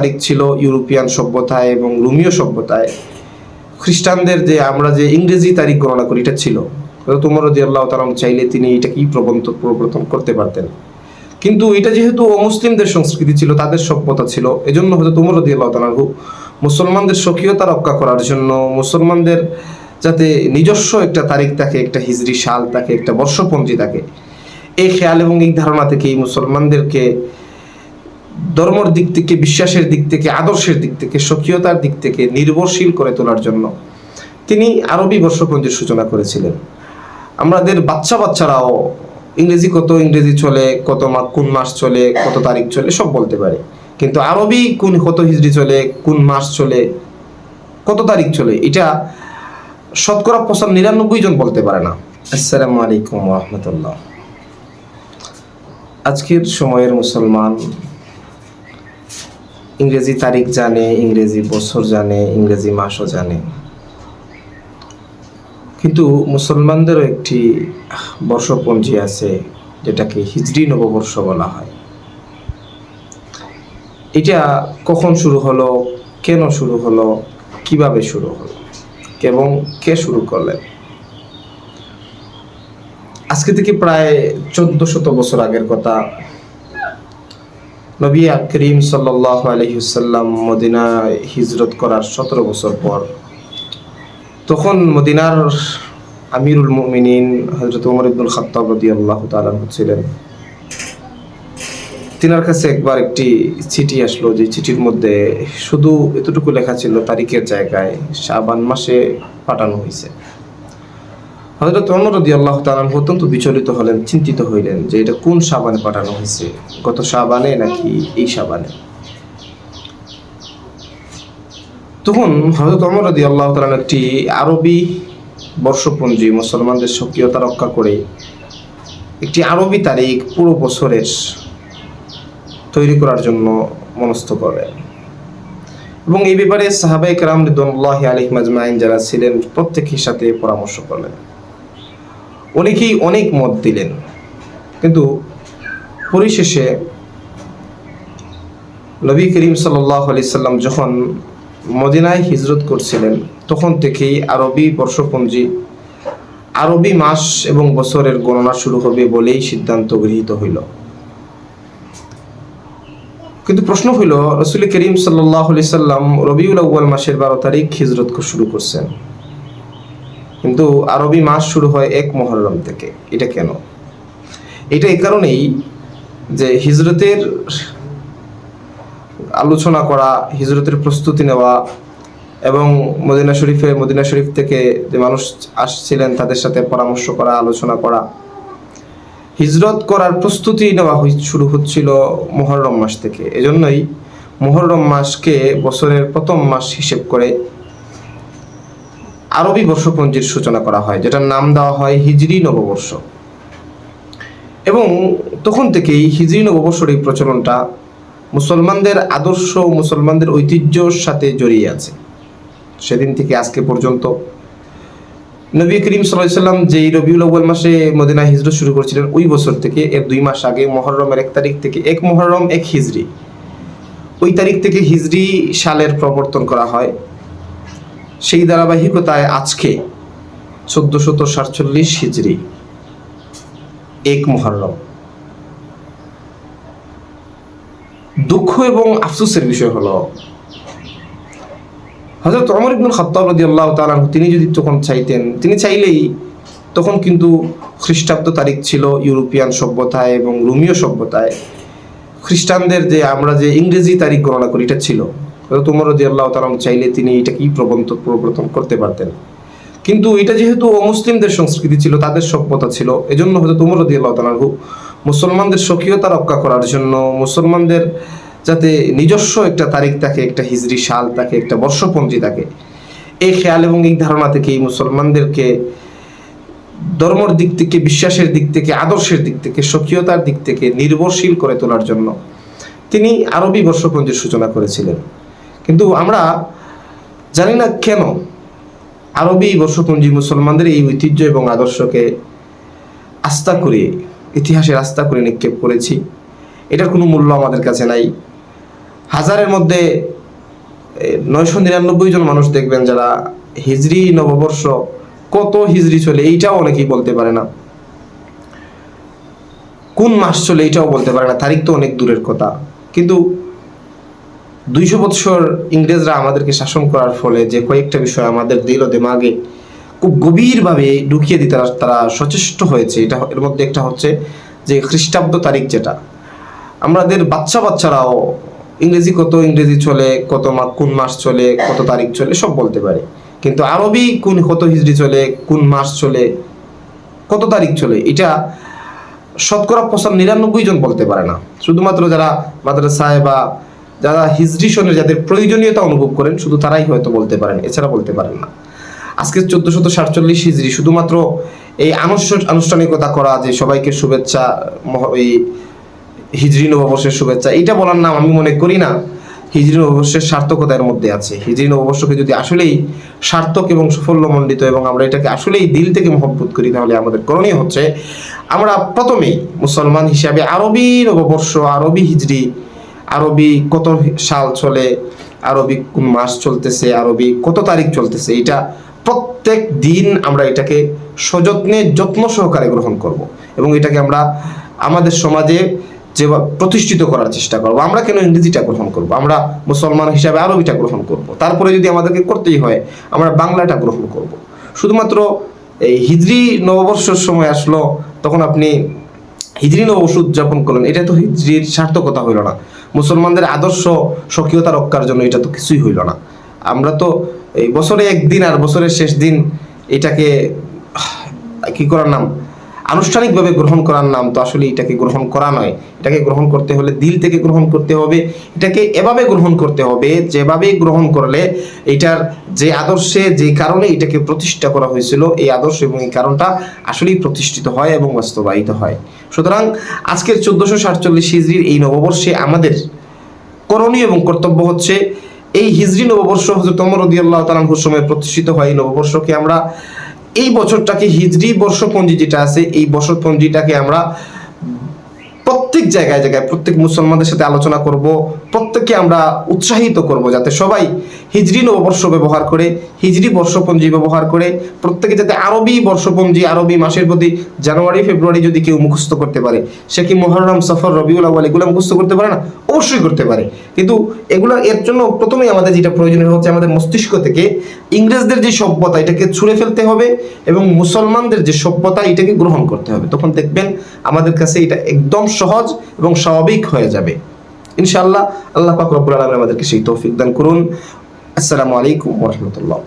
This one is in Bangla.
তারিখ ছিল ইউরোপিয়ান সভ্যতায় এবং রোমীয় সভ্যতায়। খ্রিস্টানদের যে আমরা যে ইংরেজি তারিখ গণনা করি এটা ছিল। তোমর রাদিয়াল্লাহু তাআলা চাইলে তিনি এটাকেই প্রবর্তন করতে পারতেন, কিন্তু এটা যেহেতু অমুসলিমদের সংস্কৃতি ছিল, তাদের সভ্যতা ছিল, এজন্য হয়তো তোমর রাদিয়াল্লাহু তাআলা মুসলমানদের স্বকীয়তা রক্ষা করার জন্য, মুসলমানদের যাতে নিজস্ব একটা তারিখ থাকে, একটা হিজরি সাল থাকে, একটা বর্ষপঞ্জি থাকে, এই খেয়াল এবং এই ধারণা থেকেই মুসলমানদেরকে ধর্মের দিক থেকে, বিশ্বাসের দিক থেকে, আদর্শের দিক থেকে, স্বকীয়তার দিক থেকে নির্ভরশীল করে তোলার জন্য তিনি আরবি বর্ষপঞ্জির সূচনা করেছিলেন। আমাদের বাচ্চারাও ইংরেজি চলে, কোন মাস চলে, কত তারিখ চলে সব বলতে পারে, কিন্তু আরবি কত হিজরি চলে, কোন মাস চলে, কত তারিখ চলে, এটা শতকরা 99 জন বলতে পারে না। আসসালামু আলাইকুম ওয়া রাহমাতুল্লাহ। আজকের সময়ের মুসলমান ইংরেজি তারিখ জানে, ইংরেজি বছর জানে, ইংরেজি মাসও জানে, কিন্তু মুসলমানদেরও একটি বর্ষপঞ্জি আছে যেটাকে হিজরি নববর্ষ বলা হয়। এটা কখন শুরু হলো, কেন শুরু হলো, কিভাবে শুরু হলো এবং কে শুরু করলেন? আজকে থেকে প্রায় 1400 বছর আগের কথা। নবী করিম সাল্লাল্লাহু আলাইহি ওয়াসাল্লাম মদিনায় হিজরত করার 17 বছর পর, তখন মদিনার আমিরুল মুমিনিন হযরত ওমর ইবনুল খাত্তাব রাদিয়াল্লাহু তাআলা ছিলেন। তিনার কাছে একবার একটি চিঠি আসলো, যে চিঠির মধ্যে শুধু এতটুকু লেখা ছিল, তারিখের জায়গায় শাবান মাসে পাঠানো হয়েছে। হযরত ওমর রাদিয়াল্লাহু তাআলা অত্যন্ত বিচলিত হলেন, চিন্তিত হইলেন যে এটা কোন শাবানে পাঠানো হয়েছে, গত শাবানে নাকি এই শাবানে। তখন হযরত ওমর রাদিয়াল্লাহু তাআলা একটি আরবি বর্ষপঞ্জি, মুসলমানদের স্বকীয়তা রক্ষা করে একটি আরবি তারিখ পুরো বছরের তৈরি করার জন্য মনস্থ করেন, এবং এই ব্যাপারে সাহাবায়ে কেরাম রিদওয়ানুল্লাহি আলাইহিম আজমাইন যারা ছিলেন প্রত্যেকের সাথে পরামর্শ করলেন। অনেকেই অনেক মত দিলেন, কিন্তু পরিশেষে নবী করিম সাল্লাল্লাহু আলাইহি সাল্লাম যখন মদিনায় হিজরত করছিলেন, তখন থেকেই আরবি বর্ষপঞ্জি, আরবি মাস এবং বছরের গণনা শুরু হবে বলেই সিদ্ধান্ত গৃহীত হইল। কিন্তু প্রশ্ন হইল, রাসূল করিম সাল্লাল্লাহু আলাইহি সাল্লাম রবিউল আউয়াল মাসের 12 তারিখ হিজরত শুরু করছেন, কিন্তু আরবি মাস শুরু হয় 1 মুহররম থেকে। এটা কেন? এটা এই কারণেই যে হিজরতের আলোচনা করা, হিজরতের প্রস্তুতি নেওয়া এবং মদিনা শরীফ থেকে যে মানুষ আসছিলেন তাদের সাথে পরামর্শ করা, আলোচনা করা, হিজরত করার প্রস্তুতি নেওয়া শুরু হচ্ছিল মুহররম মাস থেকে। এজন্যই মুহররম মাসকে বছরের প্রথম মাস হিসেব করে আরবি বর্ষপঞ্জির সূচনা করা হয়, যেটার নাম দেওয়া হয় হিজরি নববর্ষ। এবং তখন থেকেই হিজরি নববর্ষের এই প্রচলনটা মুসলমানদের আদর্শ, মুসলমানদের ঐতিহ্যর সাথে জড়িয়ে আছে। সেদিন থেকে আজকে পর্যন্ত নবী করিম সাল্লাল্লাহু আলাইহি সাল্লাম যেই রবিউল আউয়াল মাসে মদিনা হিজরত শুরু করেছিলেন, ওই বছর থেকে এর 2 মাস আগে মুহররমের 1 তারিখ থেকে 1 মুহররম 1 হিজরি, ওই তারিখ থেকে হিজরি সালের প্রবর্তন করা হয়। সেই ধারাবাহিকতায় আজকে 1447 হিজরি 1 মুহররম। দুঃখ এবং আফসোসের বিষয় হলো, হযরত ওমর ইবনুল খাত্তাব রাদিয়াল্লাহু তাআলা তিনি যদি তখন চাইতেন, তিনি চাইলেই তখন কিন্তু খ্রিস্টাব্দ তারিখ ছিল ইউরোপিয়ান সভ্যতায় এবং রোমীয় সভ্যতায়। খ্রিস্টানদের যে আমরা যে ইংরেজি তারিখ গণনা করি এটা ছিল। হযরত ওমর রাদিয়াল্লাহু তাআলা চাইলে তিনি এটাকেই প্রবর্তন করতে পারতেন, কিন্তু এটা যেহেতু অমুসলিমদের সংস্কৃতি ছিল, তাদের সভ্যতা ছিল, এজন্য হযরত ওমর রাদিয়াল্লাহু তাআলা মুসলমানদের স্বকীয়তা রক্ষা করার জন্য, মুসলমানদের যাতে নিজস্ব একটা তারিখ থাকে, একটা হিজরি সাল থাকে, একটা বর্ষপঞ্জি থাকে, এই খেয়াল এবং এই ধারণা থেকেই মুসলমানদেরকে ধর্মের দিক থেকে, বিশ্বাসের দিক থেকে, আদর্শের দিক থেকে, স্বকীয়তার দিক থেকে নির্ভরশীল করে তোলার জন্য তিনি আরবি বর্ষপঞ্জির সূচনা করেছিলেন। কিন্তু আমরা জানি না কেন আরবি বর্ষপঞ্জি মুসলমানদের এই ঐতিহ্য এবং আদর্শকে আস্থা করে, ইতিহাসের আস্থা করে নিক্ষেপ করেছি। এটার কোনো মূল্য আমাদের কাছে নাই। হাজারের মধ্যে 999 জন মানুষ দেখবেন যারা হিজরি নববর্ষ কত হিজরি চলে এইটাও অনেকেই বলতে পারে না, কোন মাস চলে এইটাও বলতে পারে না, তারিখ তো অনেক দূরের কথা। কিন্তু 200 বৎসর ইংরেজরা আমাদেরকে শাসন করার ফলে যে কয়েকটা বিষয় আমাদের দিল দিমাগে খুব গভীরভাবে ঢুকিয়ে দিতে তারা সচেষ্ট হয়েছে, এটা এর মধ্যে একটা হচ্ছে যে খ্রিস্টাব্দ তারিখ, যেটা আমাদের বাচ্চারাও ইংরেজি চলে, কোন মাস চলে, কত তারিখ চলে সব বলতে পারে, কিন্তু আরবি কত হিজরি চলে, কোন মাস চলে, কত তারিখ চলে, এটা শতকরা 99 জন বলতে পারে না। শুধুমাত্র যারা মাদ্রাসায় বা যারা হিজরি সনের যাদের প্রয়োজনীয়তা অনুভব করেন শুধু তারাই হয়তো বলতে পারেন, এছাড়া বলতে পারেন না। আজকে 1447 হিজরি শুধুমাত্র এই আনুষ্ঠানিকতা করা, যে সবাইকে শুভেচ্ছা, এই হিজরি নববর্ষের শুভেচ্ছা, এটা বলার নাম আমি মনে করি না হিজরি নববর্ষের সার্থকতার মধ্যে আছে। হিজরি নববর্ষকে যদি আসলেই সার্থক এবং সাফল্যমণ্ডিত এবং আমরা এটাকে আসলেই দিল থেকে মহব্বত করি, তাহলে আমাদের করণীয় হচ্ছে আমরা প্রথমেই মুসলমান হিসাবে আরবি নববর্ষ, আরবি হিজরি, আরবি কত সাল চলে, আরবি কোন মাস চলতেছে, আরবি কত তারিখ চলতেছে, এটা প্রত্যেক দিন আমরা এটাকে যত্ন সহকারে গ্রহণ করব এবং এটাকে আমরা আমাদের সমাজে যে প্রতিষ্ঠিত করার চেষ্টা করবো। আমরা কেন ইংরেজিটা গ্রহণ করব, আমরা মুসলমান হিসাবে আরবিটা গ্রহণ করব, তারপরে যদি আমাদেরকে করতেই হয় আমরা বাংলাটা গ্রহণ করব। শুধুমাত্র এই হিজরি নববর্ষের সময় আসলো তখন আপনি হিজরি নববর্ষ উদযাপন করলেন, এটা তো হিজরির সার্থকতা হইল না। মুসলমানদের আদর্শ স্বকীয়তা রক্ষার জন্য এটা তো কিছুই হইল না। আমরা তো এই বছরে একদিন আর বছরের শেষ দিন এটাকে কি করার নাম, আনুষ্ঠানিকভাবে গ্রহণ করার নাম তো আসলে এটাকে গ্রহণ করা নয়। এটাকে গ্রহণ করতে হলে দিল থেকে গ্রহণ করতে হবে, এটাকে এভাবে গ্রহণ করতে হবে যেভাবে গ্রহণ করলে এটার যে আদর্শে যে কারণে এটাকে প্রতিষ্ঠা করা হয়েছিল এই আদর্শ এবং এই কারণটা আসলেই প্রতিষ্ঠিত হয় এবং বাস্তবায়িত হয়। সুতরাং আজকের 1447 হিজরির এই নববর্ষে আমাদের করণীয় এবং কর্তব্য হচ্ছে এই হিজরি নববর্ষ হযরত ওমর রাদিয়াল্লাহু তাআলা আনহুর সময় প্রতিষ্ঠিত হয় এই নববর্ষকে আমরা এই বছরটাকে হিজরি বর্ষপঞ্জি যেটা আছে এই বর্ষপঞ্জিটাকে আমরা প্রত্যেক জায়গায় প্রত্যেক মুসলমানদের সাথে আলোচনা করব, প্রত্যেককে আমরা উৎসাহিত করব যাতে সবাই হিজরি নববর্ষ ব্যবহার করে, হিজরি বর্ষপঞ্জি ব্যবহার করে, প্রত্যেকে যাতে আরবি বর্ষপঞ্জি, আরবি মাসের প্রতি জানুয়ারি ফেব্রুয়ারি যদি কেউ মুখস্থ করতে পারে, সে কি মুহররম সফর রবিউল আউয়াল এগুলো মুখস্থ করতে পারে না? অবশ্যই করতে পারে, কিন্তু এগুলো এর জন্য প্রথমেই আমাদের যেটা প্রয়োজনীয় হচ্ছে আমাদের মস্তিষ্ক থেকে ইংরেজদের যে সভ্যতা এটাকে ছুঁড়ে ফেলতে হবে এবং মুসলমানদের যে সভ্যতা এটাকে গ্রহণ করতে হবে। তখন দেখবেন আমাদের কাছে এটা একদম সহজ এবং স্বাভাবিক হয়ে যাবে ইনশাআল্লাহ। আল্লাহ পাক রব্বুল আলামিন আমাদেরকে সেই তৌফিক দান করুন। আসসালামু আলাইকুম ওয়া রাহমাতুল্লাহ।